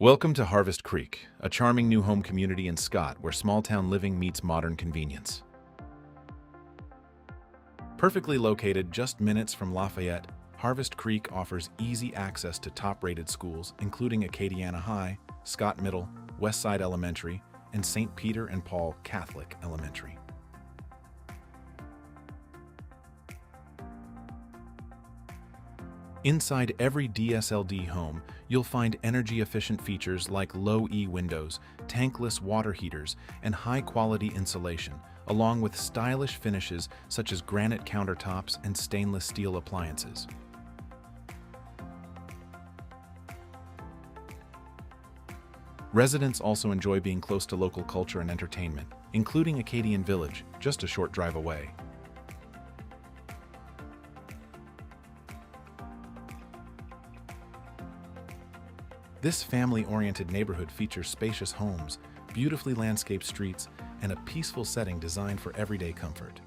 Welcome to Harvest Creek, a charming new home community in Scott where small-town living meets modern convenience. Perfectly located just minutes from Lafayette, Harvest Creek offers easy access to top-rated schools, including Acadiana High, Scott Middle, Westside Elementary, and St. Peter and Paul Catholic Elementary. Inside every DSLD home, you'll find energy-efficient features like low-E windows, tankless water heaters, and high-quality insulation, along with stylish finishes such as granite countertops and stainless steel appliances. Residents also enjoy being close to local culture and entertainment, including Acadian Village, just a short drive away. This family-oriented neighborhood features spacious homes, beautifully landscaped streets, and a peaceful setting designed for everyday comfort.